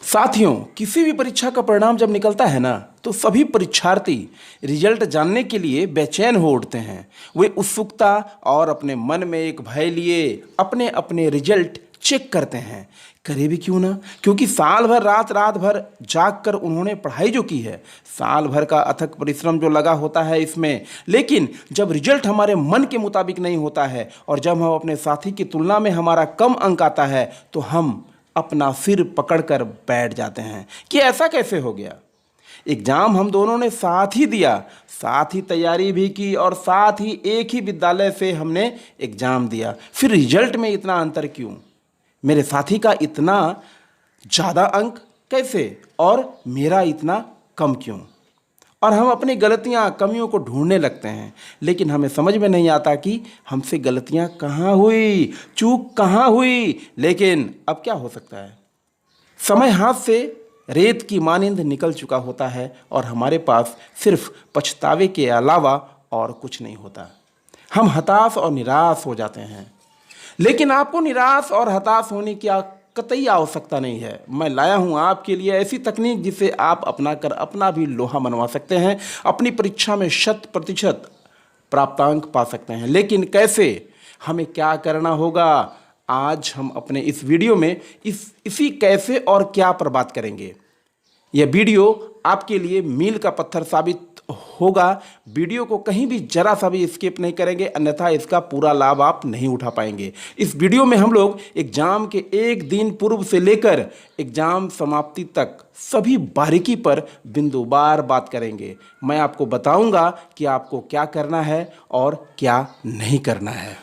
साथियों, किसी भी परीक्षा का परिणाम जब निकलता है ना, तो सभी परीक्षार्थी रिजल्ट जानने के लिए बेचैन हो उठते हैं। वे उत्सुकता और अपने मन में एक भय लिए अपने अपने रिजल्ट चेक करते हैं। करे भी क्यों ना, क्योंकि साल भर रात रात भर जाग कर उन्होंने पढ़ाई जो की है, साल भर का अथक परिश्रम जो लगा होता है इसमें, लेकिन जब रिजल्ट हमारे मन के मुताबिक नहीं होता है और जब हम अपने साथी की तुलना में हमारा कम अंक आता है, तो हम अपना सिर पकड़कर बैठ जाते हैं कि ऐसा कैसे हो गया। एग्जाम हम दोनों ने साथ ही दिया, साथ ही तैयारी भी की और साथ ही एक ही विद्यालय से हमने एग्जाम दिया, फिर रिजल्ट में इतना अंतर क्यों? मेरे साथी का इतना ज़्यादा अंक कैसे और मेरा इतना कम क्यों? और हम अपनी गलतियां, कमियों को ढूंढने लगते हैं, लेकिन हमें समझ में नहीं आता कि हमसे गलतियां कहाँ हुई, चूक कहाँ हुई। लेकिन अब क्या हो सकता है, समय हाथ से रेत की मानिंद निकल चुका होता है और हमारे पास सिर्फ पछतावे के अलावा और कुछ नहीं होता। हम हताश और निराश हो जाते हैं, लेकिन आपको निराश और हताश होने की कतई आवश्यकता नहीं है। मैं लाया हूं आपके लिए ऐसी तकनीक जिसे आप अपना कर अपना भी लोहा मनवा सकते हैं, अपनी परीक्षा में 100% प्राप्तांक पा सकते हैं। लेकिन कैसे, हमें क्या करना होगा, आज हम अपने इस वीडियो में इसी कैसे और क्या पर बात करेंगे। यह वीडियो आपके लिए मील का पत्थर साबित होगा। वीडियो को कहीं भी जरा सा भी स्किप नहीं करेंगे, अन्यथा इसका पूरा लाभ आप नहीं उठा पाएंगे। इस वीडियो में हम लोग एग्जाम के एक दिन पूर्व से लेकर एग्जाम समाप्ति तक सभी बारीकी पर बिंदुवार बात करेंगे। मैं आपको बताऊंगा कि आपको क्या करना है और क्या नहीं करना है।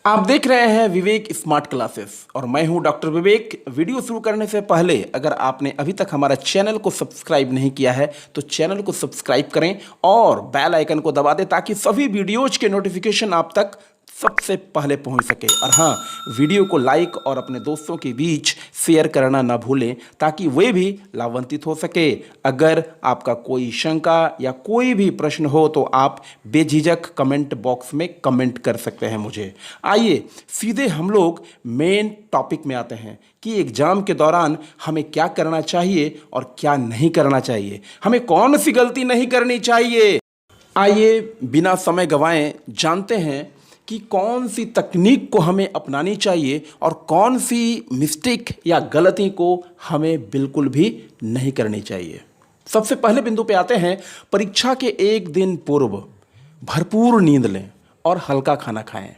आप देख रहे हैं विवेक स्मार्ट क्लासेस और मैं हूं डॉक्टर विवेक। वीडियो शुरू करने से पहले अगर आपने अभी तक हमारा चैनल को सब्सक्राइब नहीं किया है तो चैनल को सब्सक्राइब करें और बेल आइकन को दबा दें ताकि सभी वीडियोज के नोटिफिकेशन आप तक सबसे पहले पहुंच सके। और हाँ, वीडियो को लाइक और अपने दोस्तों के बीच शेयर करना ना भूलें ताकि वे भी लाभान्वित हो सके। अगर आपका कोई शंका या कोई भी प्रश्न हो तो आप बेझिझक कमेंट बॉक्स में कमेंट कर सकते हैं मुझे। आइए सीधे हम लोग मेन टॉपिक में आते हैं कि एग्जाम के दौरान हमें क्या करना चाहिए और क्या नहीं करना चाहिए, हमें कौन सी गलती नहीं करनी चाहिए। आइए बिना समय गंवाए जानते हैं कि कौन सी तकनीक को हमें अपनानी चाहिए और कौन सी मिस्टेक या गलती को हमें बिल्कुल भी नहीं करनी चाहिए। सबसे पहले बिंदु पे आते हैं, परीक्षा के एक दिन पूर्व भरपूर नींद लें और हल्का खाना खाएं।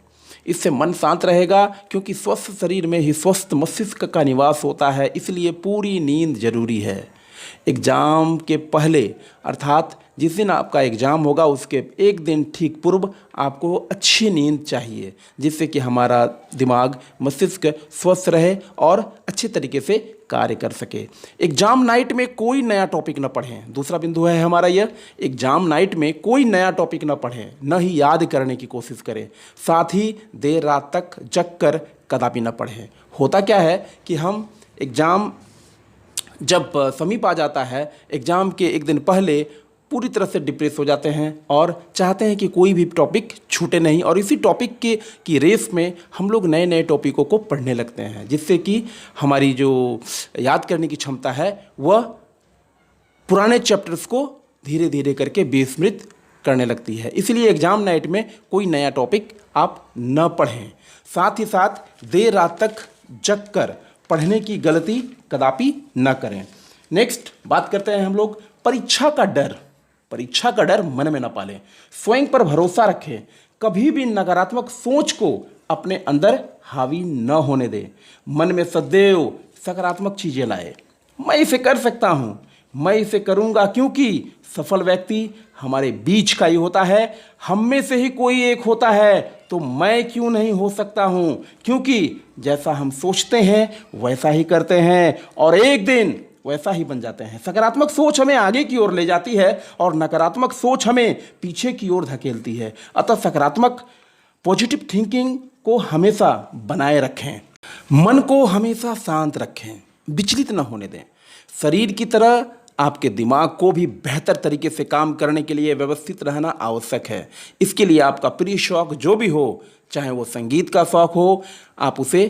इससे मन शांत रहेगा, क्योंकि स्वस्थ शरीर में ही स्वस्थ मस्तिष्क का निवास होता है, इसलिए पूरी नींद जरूरी है। एग्ज़ाम के पहले अर्थात जिस दिन आपका एग्ज़ाम होगा उसके एक दिन ठीक पूर्व आपको अच्छी नींद चाहिए, जिससे कि हमारा दिमाग, मस्तिष्क स्वस्थ रहे और अच्छे तरीके से कार्य कर सके। एग्ज़ाम नाइट में कोई नया टॉपिक न पढ़ें। दूसरा बिंदु है हमारा यह, एग्ज़ाम नाइट में कोई नया टॉपिक न पढ़ें, न ही याद करने की कोशिश करें। साथ ही देर रात तक जग कर कदापि न पढ़ें। होता क्या है कि हम एग्ज़ाम जब समीप आ जाता है, एग्ज़ाम के एक दिन पहले पूरी तरह से डिप्रेस हो जाते हैं और चाहते हैं कि कोई भी टॉपिक छूटे नहीं, और इसी टॉपिक की रेस में हम लोग नए नए टॉपिकों को पढ़ने लगते हैं, जिससे कि हमारी जो याद करने की क्षमता है वह पुराने चैप्टर्स को धीरे धीरे करके विस्मृत करने लगती है। इसलिए एग्ज़ाम नाइट में कोई नया टॉपिक आप न पढ़ें। साथ ही साथ देर रात तक जग कर पढ़ने की गलती कदापि न करें। नेक्स्ट बात करते हैं हम लोग परीक्षा का डर। परीक्षा का डर मन में न पालें, स्वयं पर भरोसा रखें। कभी भी नकारात्मक सोच को अपने अंदर हावी न होने दें। मन में सदैव सकारात्मक चीज़ें लाए। मैं इसे कर सकता हूँ, मैं इसे करूँगा, क्योंकि सफल व्यक्ति हमारे बीच का ही होता है। हम में से ही कोई एक होता है, तो मैं क्यों नहीं हो सकता हूँ, क्योंकि जैसा हम सोचते हैं वैसा ही करते हैं और एक दिन वैसा ही बन जाते हैं। सकारात्मक सोच हमें आगे की ओर ले जाती है और नकारात्मक सोच हमें पीछे की ओर धकेलती है। अतः सकारात्मक पॉजिटिव थिंकिंग को हमेशा बनाए रखें। मन को हमेशा शांत रखें। विचलित न होने दें। शरीर की तरह आपके दिमाग को भी बेहतर तरीके से काम करने के लिए व्यवस्थित रहना आवश्यक है। इसके लिए आपका प्रिय शौक जो भी हो, चाहे वो संगीत का शौक हो, आप उसे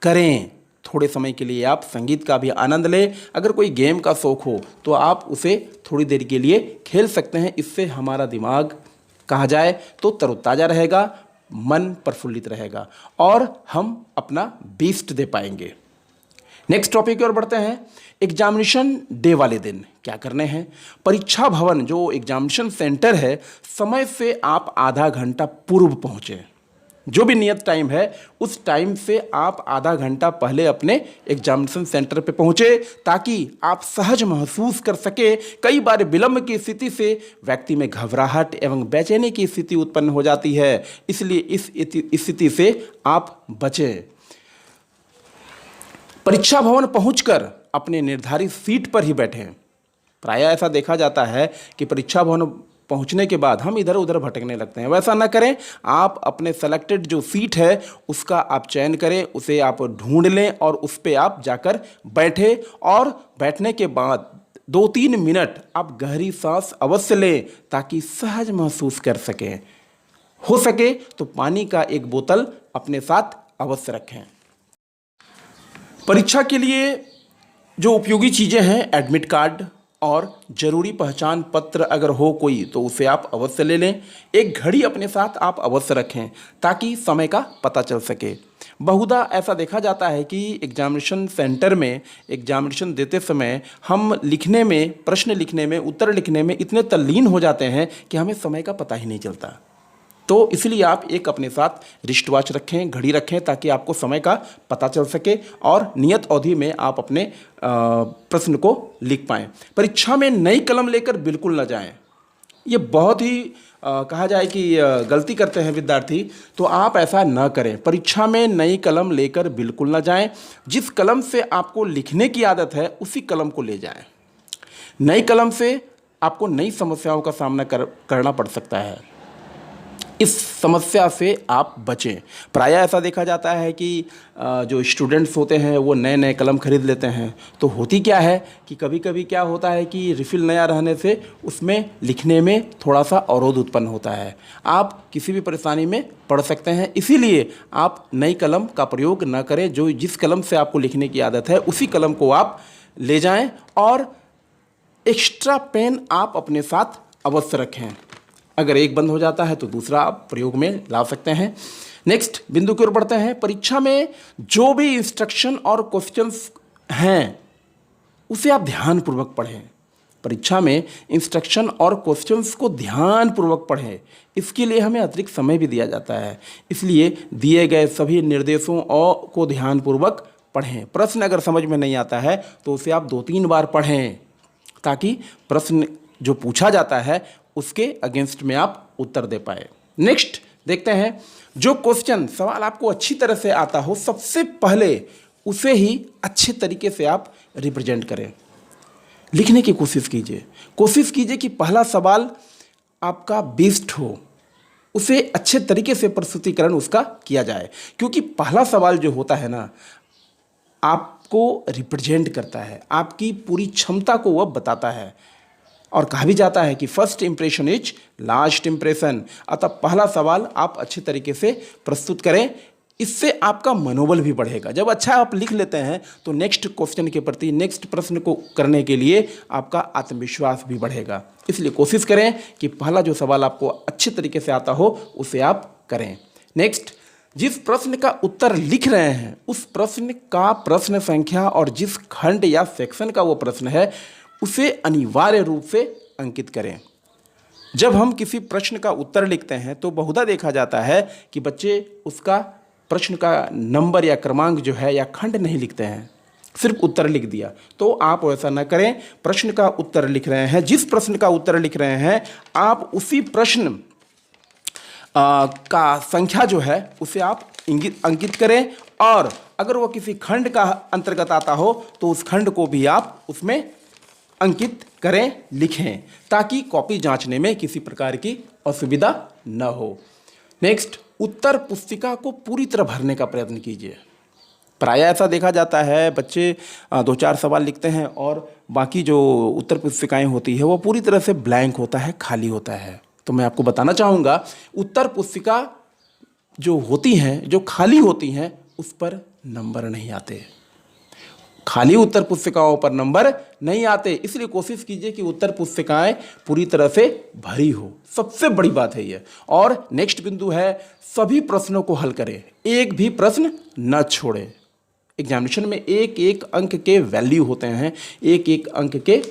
करें। थोड़े समय के लिए आप संगीत का भी आनंद लें। अगर कोई गेम का शौक हो तो आप उसे थोड़ी देर के लिए खेल सकते हैं। इससे हमारा दिमाग कहा जाए तो तरोताज़ा रहेगा, मन प्रफुल्लित रहेगा और हम अपना बेस्ट दे पाएंगे। नेक्स्ट टॉपिक की ओर बढ़ते हैं। एग्जामिनेशन डे वाले दिन क्या करने हैं। परीक्षा भवन जो एग्जामिनेशन सेंटर है, समय से आप आधा घंटा पूर्व पहुँचें। जो भी नियत टाइम है उस टाइम से आप आधा घंटा पहले अपने एग्जामिनेशन सेंटर पे पहुँचे, ताकि आप सहज महसूस कर सके। कई बार विलंब की स्थिति से व्यक्ति में घबराहट एवं बेचैनी की स्थिति उत्पन्न हो जाती है, इसलिए इस स्थिति से आप बचें। परीक्षा भवन पहुंचकर अपने निर्धारित सीट पर ही बैठें। प्रायः ऐसा देखा जाता है कि परीक्षा भवन पहुंचने के बाद हम इधर उधर भटकने लगते हैं। वैसा ना करें। आप अपने सेलेक्टेड जो सीट है उसका आप चयन करें, उसे आप ढूंढ लें और उस पर आप जाकर बैठें। और बैठने के बाद 2-3 मिनट आप गहरी सांस अवश्य लें, ताकि सहज महसूस कर सकें। हो सके तो पानी का एक बोतल अपने साथ अवश्य रखें। परीक्षा के लिए जो उपयोगी चीज़ें हैं, एडमिट कार्ड और ज़रूरी पहचान पत्र अगर हो कोई तो उसे आप अवश्य ले लें। एक घड़ी अपने साथ आप अवश्य रखें, ताकि समय का पता चल सके। बहुधा ऐसा देखा जाता है कि एग्जामिनेशन सेंटर में एग्जामिनेशन देते समय हम लिखने में, प्रश्न लिखने में, उत्तर लिखने में इतने तल्लीन हो जाते हैं कि हमें समय का पता ही नहीं चलता। तो इसलिए आप एक अपने साथ रिस्ट वॉच रखें, घड़ी रखें, ताकि आपको समय का पता चल सके और नियत अवधि में आप अपने प्रश्न को लिख पाएँ। परीक्षा में नई कलम लेकर बिल्कुल न जाएं। ये बहुत ही कहा जाए कि गलती करते हैं विद्यार्थी, तो आप ऐसा न करें। परीक्षा में नई कलम लेकर बिल्कुल न जाएं। जिस कलम से आपको लिखने की आदत है उसी कलम को ले जाएं। नई कलम से आपको नई समस्याओं का सामना करना पड़ सकता है। इस समस्या से आप बचें। प्रायः ऐसा देखा जाता है कि जो स्टूडेंट्स होते हैं वो नए नए कलम खरीद लेते हैं, तो होती क्या है कि कभी कभी क्या होता है कि रिफ़िल नया रहने से उसमें लिखने में थोड़ा सा अवरोध उत्पन्न होता है। आप किसी भी परेशानी में पड़ सकते हैं, इसीलिए आप नई कलम का प्रयोग न करें। जो जिस कलम से आपको लिखने की आदत है उसी कलम को आप ले जाएं और एक्स्ट्रा पेन आप अपने साथ अवश्य रखें। अगर एक बंद हो जाता है तो दूसरा आप प्रयोग में ला सकते हैं। नेक्स्ट बिंदु की ओर बढ़ते हैं। परीक्षा में जो भी इंस्ट्रक्शन और क्वेश्चंस हैं उसे आप ध्यानपूर्वक पढ़ें। परीक्षा में इंस्ट्रक्शन और क्वेश्चंस को ध्यानपूर्वक पढ़ें। इसके लिए हमें अतिरिक्त समय भी दिया जाता है, इसलिए दिए गए सभी निर्देशों को ध्यानपूर्वक पढ़ें। प्रश्न अगर समझ में नहीं आता है तो उसे आप 2-3 बार पढ़ें, ताकि प्रश्न जो पूछा जाता है उसके अगेंस्ट में आप उत्तर दे पाए। नेक्स्ट देखते हैं। जो क्वेश्चन सवाल आपको अच्छी तरह से आता हो, सबसे पहले उसे ही अच्छे तरीके से आप रिप्रेजेंट करें। लिखने की कोशिश कीजिए कि पहला सवाल आपका बेस्ट हो, उसे अच्छे तरीके से प्रस्तुतिकरण उसका किया जाए। क्योंकि पहला सवाल जो होता है ना, आपको रिप्रेजेंट करता है, आपकी पूरी क्षमता को वह बताता है। और कहा भी जाता है कि first impression is last impression. अतः पहला सवाल आप अच्छे तरीके से प्रस्तुत करें, इससे आपका मनोबल भी बढ़ेगा। जब अच्छा आप लिख लेते हैं तो नेक्स्ट क्वेश्चन के प्रति, नेक्स्ट प्रश्न को करने के लिए आपका आत्मविश्वास भी बढ़ेगा। इसलिए कोशिश करें कि पहला जो सवाल आपको अच्छे तरीके से आता हो उसे आप करें। नेक्स्ट, जिस प्रश्न का उत्तर लिख रहे हैं उस प्रश्न का प्रश्न संख्या और जिस खंड या सेक्शन का वो प्रश्न है उसे अनिवार्य रूप से अंकित करें। जब हम किसी प्रश्न का उत्तर लिखते हैं तो बहुधा देखा जाता है कि बच्चे उसका प्रश्न का नंबर या क्रमांक जो है या खंड नहीं लिखते हैं, सिर्फ उत्तर लिख दिया। तो आप ऐसा न करें। प्रश्न का उत्तर लिख रहे हैं, जिस प्रश्न का उत्तर लिख रहे हैं आप उसी प्रश्न का संख्या जो है उसे आप अंकित करें। और अगर वो किसी खंड का अंतर्गत आता हो तो उस खंड को भी आप उसमें अंकित करें, लिखें, ताकि कॉपी जांचने में किसी प्रकार की असुविधा न हो। नेक्स्ट, उत्तर पुस्तिका को पूरी तरह भरने का प्रयत्न कीजिए। प्रायः ऐसा देखा जाता है बच्चे 2-4 सवाल लिखते हैं और बाकी जो उत्तर पुस्तिकाएं होती है वो पूरी तरह से ब्लैंक होता है, खाली होता है। तो मैं आपको बताना चाहूँगा उत्तर पुस्तिका जो होती हैं, जो खाली होती हैं, उस पर नंबर नहीं आते। खाली उत्तर पुस्तिकाओं पर नंबर नहीं आते, इसलिए कोशिश कीजिए कि उत्तर पुस्तिकाएं पूरी तरह से भरी हो। सबसे बड़ी बात है ये। और नेक्स्ट बिंदु है सभी प्रश्नों को हल करें, एक भी प्रश्न न छोड़े। एग्जामिनेशन में एक एक अंक के वैल्यू होते हैं, एक एक अंक के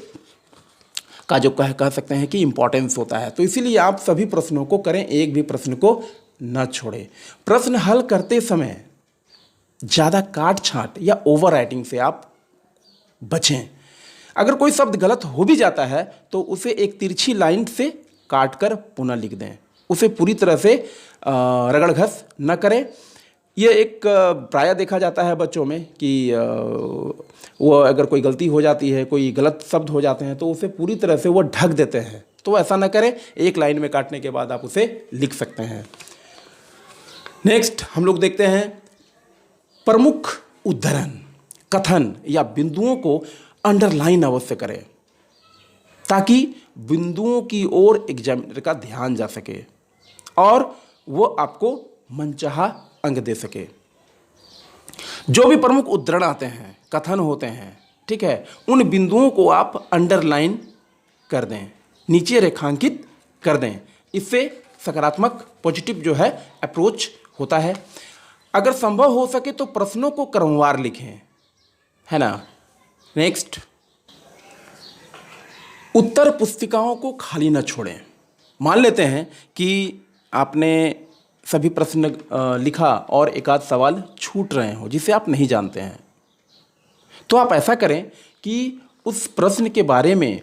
का जो कह सकते हैं कि इंपॉर्टेंस होता है। तो इसीलिए आप सभी प्रश्नों को करें, एक भी प्रश्न को न छोड़ें। प्रश्न हल करते समय ज़्यादा काट छांट या ओवर राइटिंग से आप बचें। अगर कोई शब्द गलत हो भी जाता है तो उसे एक तिरछी लाइन से काट कर पुनः लिख दें, उसे पूरी तरह से रगड़ घस न करें। यह एक प्रायः देखा जाता है बच्चों में कि वो अगर कोई गलती हो जाती है, कोई गलत शब्द हो जाते हैं तो उसे पूरी तरह से वो ढक देते हैं। तो ऐसा ना करें, एक लाइन में काटने के बाद आप उसे लिख सकते हैं। नेक्स्ट हम लोग देखते हैं प्रमुख उद्धरण, कथन या बिंदुओं को अंडरलाइन अवश्य करें ताकि बिंदुओं की ओर एग्जामिनर का ध्यान जा सके और वो आपको मनचाहा अंक दे सके। जो भी प्रमुख उद्धरण आते हैं, कथन होते हैं, ठीक है, उन बिंदुओं को आप अंडरलाइन कर दें, नीचे रेखांकित कर दें। इससे सकारात्मक पॉजिटिव जो है अप्रोच होता है। अगर संभव हो सके तो प्रश्नों को क्रमवार लिखें, है ना। नेक्स्ट, उत्तर पुस्तिकाओं को खाली न छोड़ें। मान लेते हैं कि आपने सभी प्रश्न लिखा और एक आध सवाल छूट रहे हो जिसे आप नहीं जानते हैं, तो आप ऐसा करें कि उस प्रश्न के बारे में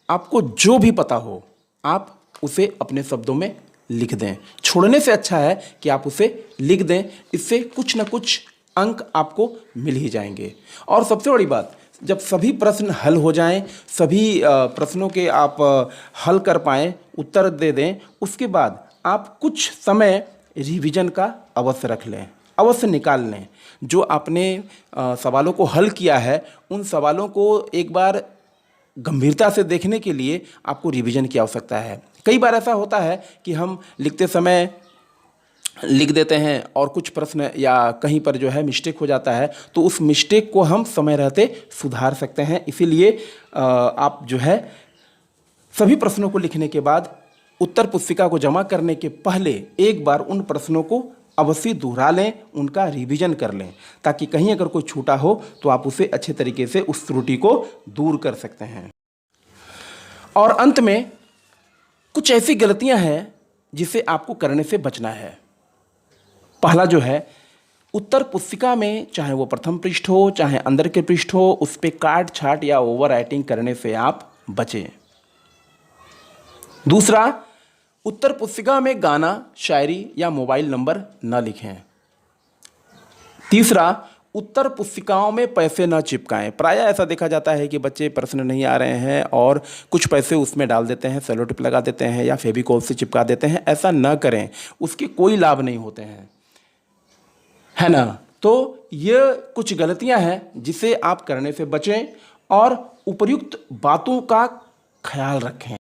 आपको जो भी पता हो आप उसे अपने शब्दों में लिख दें। छोड़ने से अच्छा है कि आप उसे लिख दें, इससे कुछ न कुछ अंक आपको मिल ही जाएंगे। और सबसे बड़ी बात, जब सभी प्रश्न हल हो जाएं, सभी प्रश्नों के आप हल कर पाएं, उत्तर दे दें, उसके बाद आप कुछ समय रिवीजन का अवश्य रख लें, अवश्य निकाल लें। जो आपने सवालों को हल किया है उन सवालों को एक बार गंभीरता से देखने के लिए आपको रिवीजन की आवश्यकता है। कई बार ऐसा होता है कि हम लिखते समय लिख देते हैं और कुछ प्रश्न या कहीं पर जो है मिस्टेक हो जाता है, तो उस मिस्टेक को हम समय रहते सुधार सकते हैं। इसीलिए आप जो है सभी प्रश्नों को लिखने के बाद उत्तर पुस्तिका को जमा करने के पहले एक बार उन प्रश्नों को अवश्य दोहरा लें, उनका रिवीजन कर लें, ताकि कहीं अगर कोई छूटा हो तो आप उसे अच्छे तरीके से उस त्रुटि को दूर कर सकते हैं। और अंत में कुछ ऐसी गलतियां हैं जिसे आपको करने से बचना है। पहला जो है, उत्तर पुस्तिका में चाहे वो प्रथम पृष्ठ हो चाहे अंदर के पृष्ठ हो, उस पर काट छाट या ओवर राइटिंग करने से आप बचें। दूसरा, उत्तर पुस्तिका में गाना, शायरी या मोबाइल नंबर न लिखें। तीसरा, उत्तर पुस्तिकाओं में पैसे न चिपकाएं। प्रायः ऐसा देखा जाता है कि बच्चे प्रश्न नहीं आ रहे हैं और कुछ पैसे उसमें डाल देते हैं, सेलो टेप लगा देते हैं या फेविकोल से चिपका देते हैं। ऐसा न करें, उसके कोई लाभ नहीं होते हैं, है ना। तो ये कुछ गलतियां हैं जिसे आप करने से बचें और उपर्युक्त बातों का ख्याल रखें।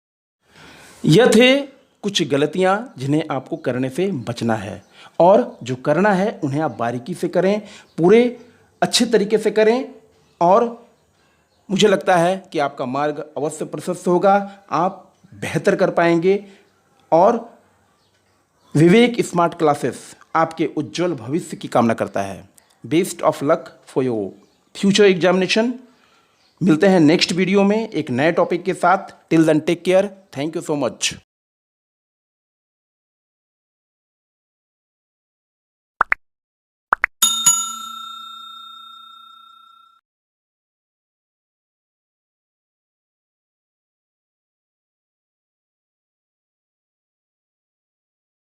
यह थे कुछ गलतियां जिन्हें आपको करने से बचना है, और जो करना है उन्हें आप बारीकी से करें, पूरे अच्छे तरीके से करें, और मुझे लगता है कि आपका मार्ग अवश्य प्रशस्त होगा, आप बेहतर कर पाएंगे। और विवेक स्मार्ट क्लासेस आपके उज्जवल भविष्य की कामना करता है। Best of luck for your future examination. मिलते हैं नेक्स्ट वीडियो में एक नए टॉपिक के साथ। Till then take care. Thank you so much.